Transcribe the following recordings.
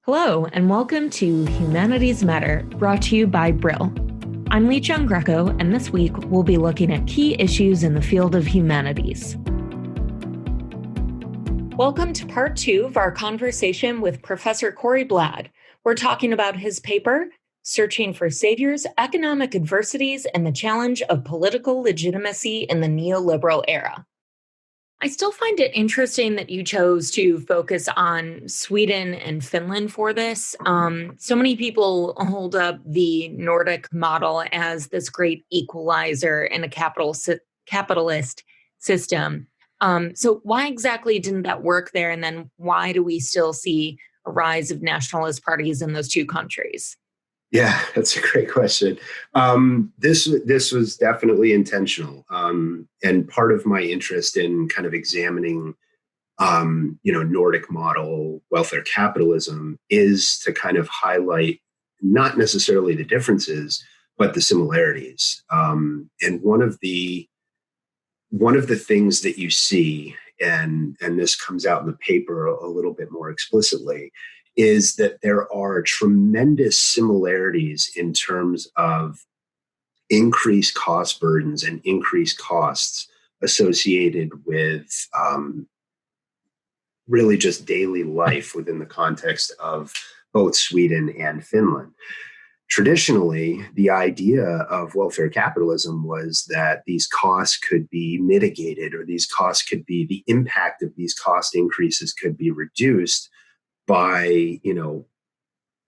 Hello, and welcome to Humanities Matter, brought to you by Brill. I'm Lee Chung Greco, and this week we'll be looking at key issues in the field of humanities. Welcome to part 2 of our conversation with Professor Corey Blad. We're talking about his paper, Searching for Saviors, Economic Adversities, and the Challenge of Political Legitimacy in the Neoliberal Era. I still find it interesting that you chose to focus on Sweden and Finland for this. So many people hold up the Nordic model as this great equalizer in a capitalist system. So why exactly didn't that work there? And then why do we still see a rise of nationalist parties in those two countries? Yeah, that's a great question. This was definitely intentional, and part of my interest in kind of examining, Nordic model welfare capitalism is to kind of highlight not necessarily the differences, but the similarities. And one of the things that you see, and this comes out in the paper a little bit more explicitly, is that there are tremendous similarities in terms of increased cost burdens and increased costs associated with really just daily life within the context of both Sweden and Finland. Traditionally, the idea of welfare capitalism was that these costs could be mitigated, or the impact of these cost increases could be reduced by,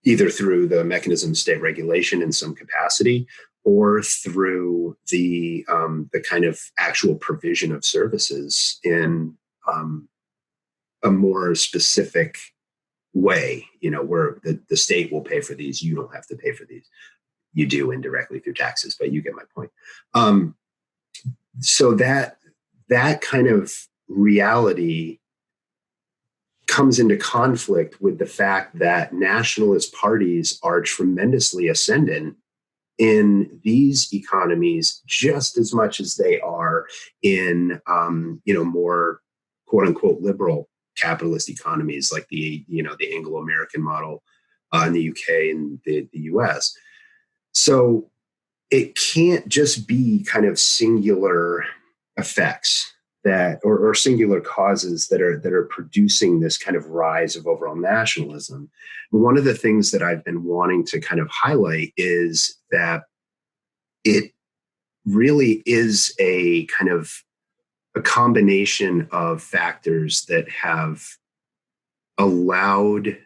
either through the mechanism of state regulation in some capacity, or through the kind of actual provision of services in a more specific way, where the state will pay for these. You don't have to pay for these. You do indirectly through taxes, but you get my point. So that kind of reality comes into conflict with the fact that nationalist parties are tremendously ascendant in these economies just as much as they are in more quote unquote liberal capitalist economies like the Anglo-American model in the UK and the US. So it can't just be kind of singular effects that or singular causes that are producing this kind of rise of overall nationalism. And one of the things that I've been wanting to kind of highlight is that it really is a kind of a combination of factors that have allowed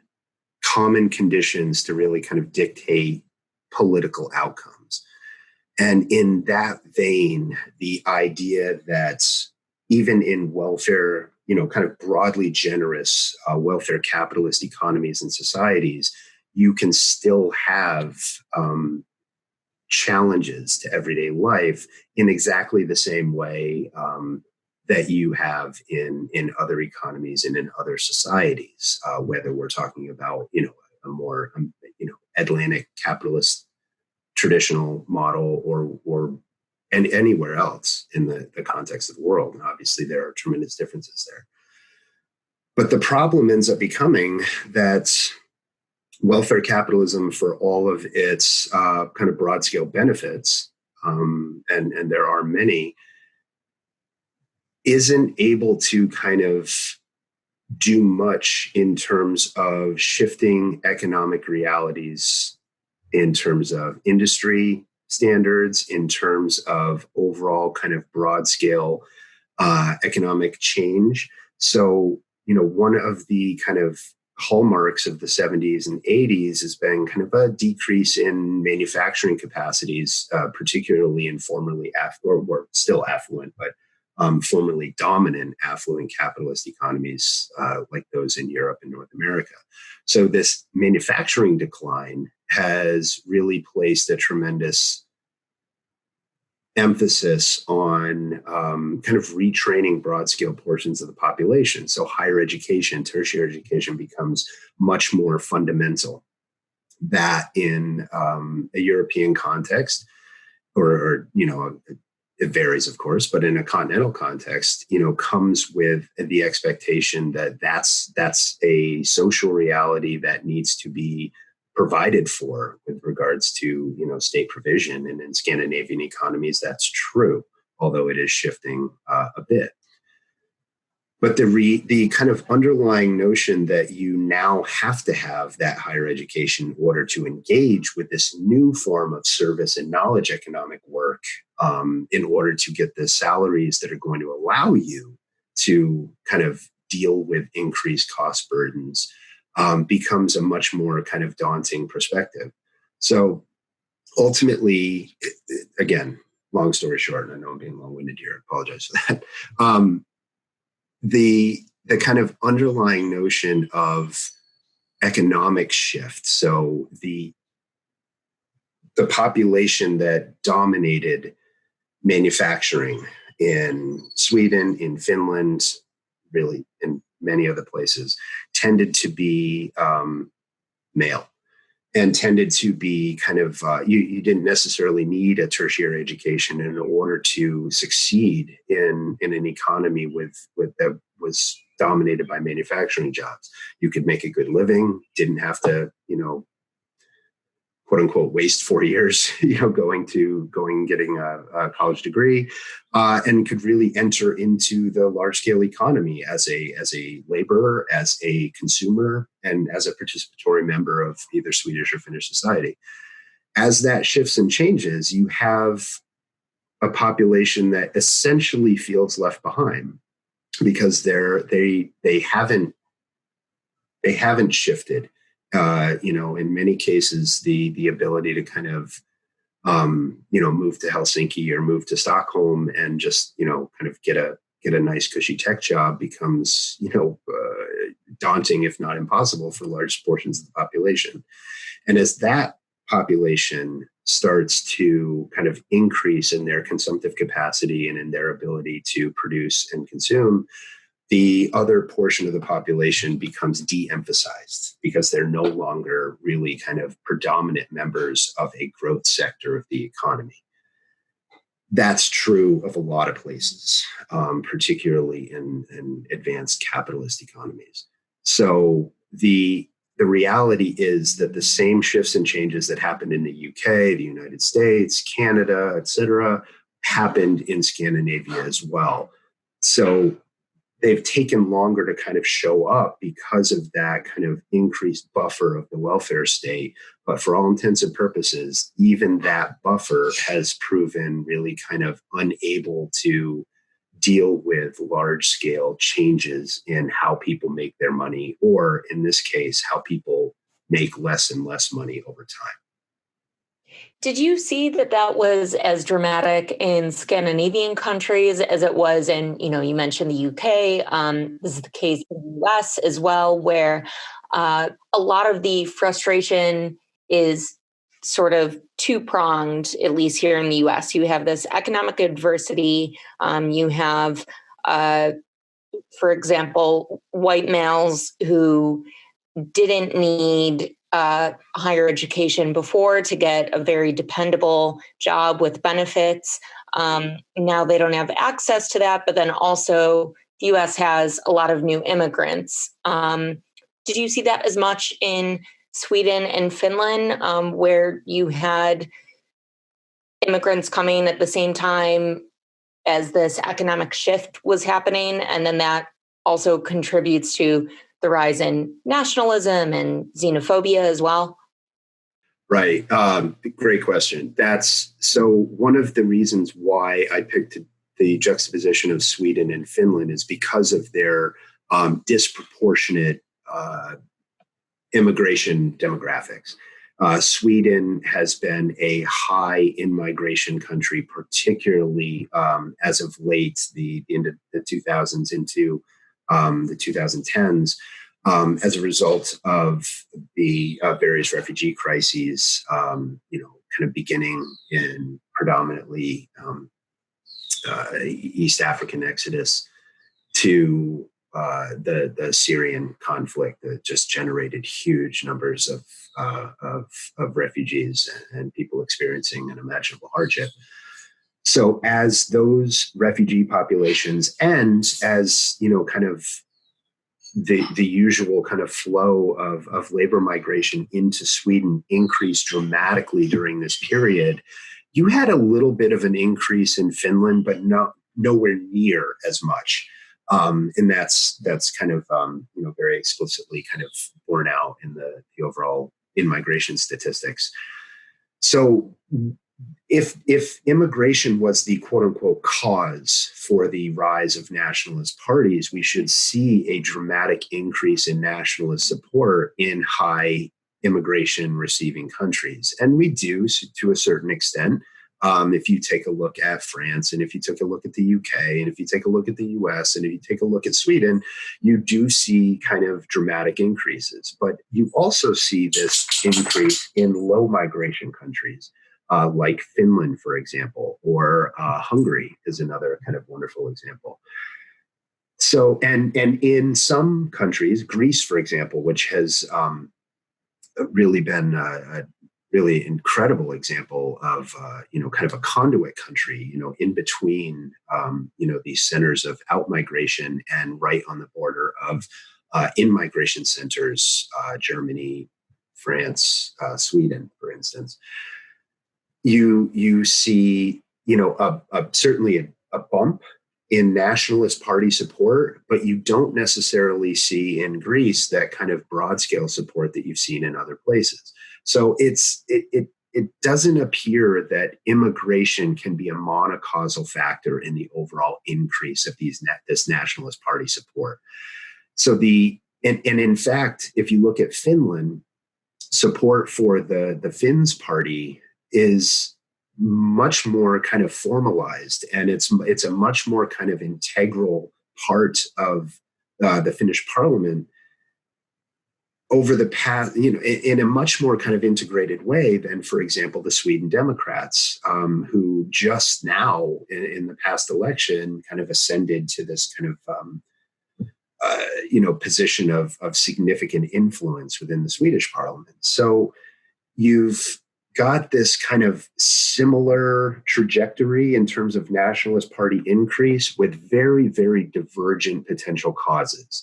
common conditions to really kind of dictate political outcomes. And in that vein, the idea that even in welfare, kind of broadly generous welfare capitalist economies and societies, you can still have challenges to everyday life in exactly the same way that you have in other economies and in other societies, whether we're talking about, a more, Atlantic capitalist traditional model or and anywhere else in the context of the world. And obviously there are tremendous differences there. But the problem ends up becoming that welfare capitalism, for all of its kind of broad scale benefits, and there are many, isn't able to kind of do much in terms of shifting economic realities, in terms of industry standards, in terms of overall kind of broad scale economic change. So, one of the kind of hallmarks of the 70s and 80s has been kind of a decrease in manufacturing capacities, particularly in formerly or still affluent, but formerly dominant affluent capitalist economies like those in Europe and North America. So this manufacturing decline has really placed a tremendous emphasis on kind of retraining broad scale portions of the population. So higher education, tertiary education becomes much more fundamental. That in a European context, or it varies, of course, but in a continental context, comes with the expectation that that's a social reality that needs to be provided for with regards to, state provision. And in Scandinavian economies, that's true, although it is shifting a bit. But the kind of underlying notion that you now have to have that higher education in order to engage with this new form of service and knowledge economic work, in order to get the salaries that are going to allow you to kind of deal with increased cost burdens, becomes a much more kind of daunting perspective. So ultimately, again, long story short, and I know I'm being long-winded here, I apologize for that. The kind of underlying notion of economic shift. So the population that dominated manufacturing in Sweden, in Finland, really in many other places, tended to be male, and tended to be kind of, you didn't necessarily need a tertiary education in order to succeed in an economy that was dominated by manufacturing jobs. You could make a good living, didn't have to, quote unquote, waste 4 years, getting a college degree, and could really enter into the large scale economy as a laborer, as a consumer, and as a participatory member of either Swedish or Finnish society. As that shifts and changes, you have a population that essentially feels left behind because they haven't shifted. In many cases, the ability to kind of, move to Helsinki or move to Stockholm and just, kind of get a nice cushy tech job becomes, daunting, if not impossible, for large portions of the population. And as that population starts to kind of increase in their consumptive capacity and in their ability to produce and consume, the other portion of the population becomes de-emphasized because they're no longer really kind of predominant members of a growth sector of the economy. That's true of a lot of places, particularly in advanced capitalist economies. So the reality is that the same shifts and changes that happened in the UK, the United States, Canada, et cetera, happened in Scandinavia as well. So they've taken longer to kind of show up because of that kind of increased buffer of the welfare state. But for all intents and purposes, even that buffer has proven really kind of unable to deal with large scale changes in how people make their money, or in this case, how people make less and less money over time. Did you see that was as dramatic in Scandinavian countries as it was in, you mentioned the UK. This is the case in the US as well, where a lot of the frustration is sort of two-pronged, at least here in the US. You have this economic adversity. You have, for example, white males who didn't need higher education before to get a very dependable job with benefits. Now they don't have access to that, but then also the US has a lot of new immigrants. Did you see that as much in Sweden and Finland, where you had immigrants coming at the same time as this economic shift was happening, and then that also contributes to the rise in nationalism and xenophobia as well? Right. Great question. So one of the reasons why I picked the juxtaposition of Sweden and Finland is because of their disproportionate immigration demographics. Sweden has been a high in-migration country, particularly as of late, the end of the 2000s into the 2010s, as a result of the various refugee crises, kind of beginning in predominantly East African exodus to the Syrian conflict that just generated huge numbers of refugees and people experiencing unimaginable hardship. So as those refugee populations and as, kind of the usual kind of flow of labor migration into Sweden increased dramatically during this period, you had a little bit of an increase in Finland, but nowhere near as much. And that's kind of very explicitly kind of borne out in the overall in-migration statistics. So if immigration was the quote unquote cause for the rise of nationalist parties, we should see a dramatic increase in nationalist support in high immigration receiving countries. And we do to a certain extent. If you take a look at France, and if you take a look at the UK, and if you take a look at the US, and if you take a look at Sweden, you do see kind of dramatic increases. But you also see this increase in low migration countries. Like Finland, for example, or Hungary is another kind of wonderful example. So, and in some countries, Greece, for example, which has really been a really incredible example of kind of a conduit country, in between these centers of outmigration and right on the border of in-migration centers, Germany, France, Sweden, for instance. You see, certainly a bump in nationalist party support, but you don't necessarily see in Greece that kind of broad scale support that you've seen in other places. So it doesn't appear that immigration can be a monocausal factor in the overall increase of this nationalist party support. So and in fact, if you look at Finland, support for the Finns party is much more kind of formalized, and it's a much more kind of integral part of the Finnish parliament over the past, in a much more kind of integrated way than, for example, the Sweden Democrats, who just now in the past election kind of ascended to this kind of position of significant influence within the Swedish parliament. So you've got this kind of similar trajectory in terms of nationalist party increase with very, very divergent potential causes.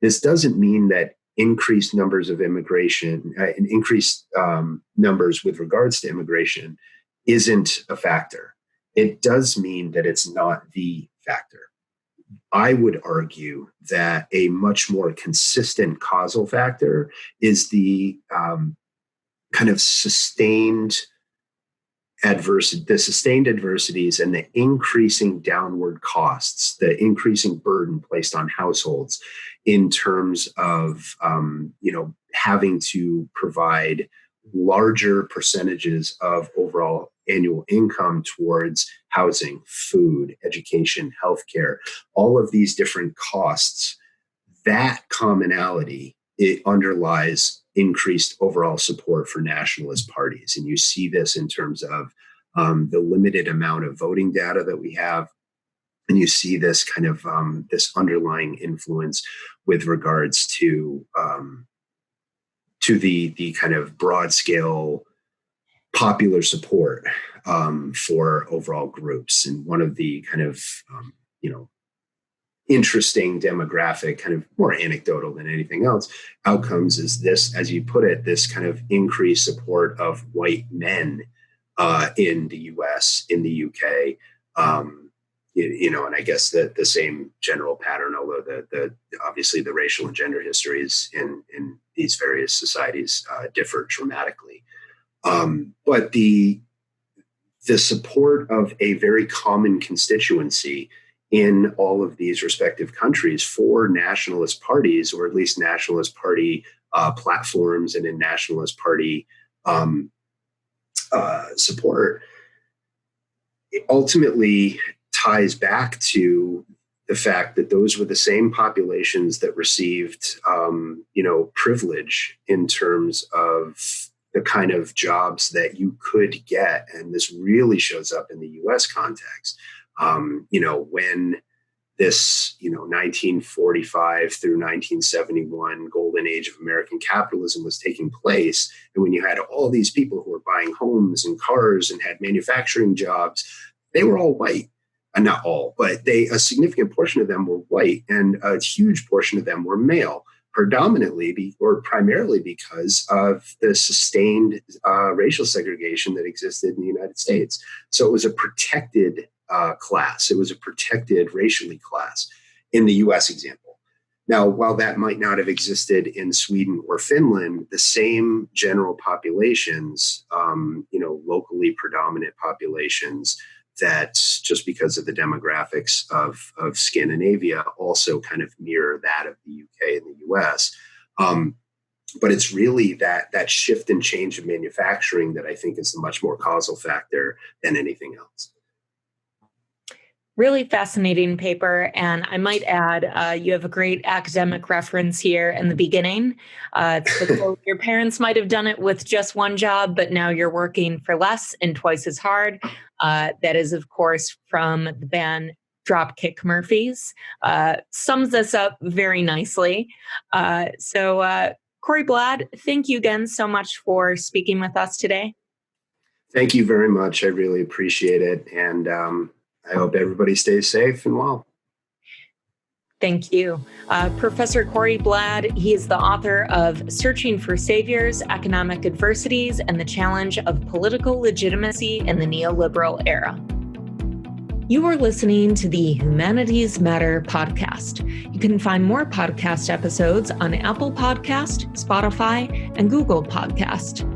This doesn't mean that increased numbers of immigration and increased numbers with regards to immigration isn't a factor. It does mean that it's not the factor. I would argue that a much more consistent causal factor is the kind of sustained adversities and the increasing downward costs, the increasing burden placed on households in terms of, having to provide larger percentages of overall annual income towards housing, food, education, healthcare, all of these different costs. That commonality, it underlies increased overall support for nationalist parties. And you see this in terms of the limited amount of voting data that we have. And you see this kind of this underlying influence with regards to the kind of broad scale popular support for overall groups. And one of the kind of, interesting demographic, kind of more anecdotal than anything else, outcomes is this, as you put it, this kind of increased support of white men in the US, in the UK, and I guess the same general pattern, although the obviously the racial and gender histories in these various societies differ dramatically. But the support of a very common constituency in all of these respective countries for nationalist parties, or at least nationalist party platforms, and in nationalist party support, it ultimately ties back to the fact that those were the same populations that received, privilege in terms of the kind of jobs that you could get. And this really shows up in the US context. When this, 1945 through 1971 golden age of American capitalism was taking place, and when you had all these people who were buying homes and cars and had manufacturing jobs, they were all white. Not all, but a significant portion of them were white, and a huge portion of them were male, predominantly or primarily because of the sustained racial segregation that existed in the United States. So it was a protected class. It was a protected racially class in the U.S. example. Now, while that might not have existed in Sweden or Finland, the same general populations, locally predominant populations, that just because of the demographics of Scandinavia also kind of mirror that of the UK and the US. But it's really that shift and change of manufacturing that I think is the much more causal factor than anything else. Really fascinating paper. And I might add, you have a great academic reference here in the beginning. It's the quote, your parents might have done it with just one job, but now you're working for less and twice as hard. That is, of course, from the band Dropkick Murphys. Sums this up very nicely. So Corey Blad, thank you again so much for speaking with us today. Thank you very much. I really appreciate it. And I hope everybody stays safe and well. Thank you. Professor Corey Blad, he is the author of Searching for Saviors, Economic Adversities, and the Challenge of Political Legitimacy in the Neoliberal Era. You are listening to the Humanities Matter podcast. You can find more podcast episodes on Apple Podcast, Spotify, and Google Podcast.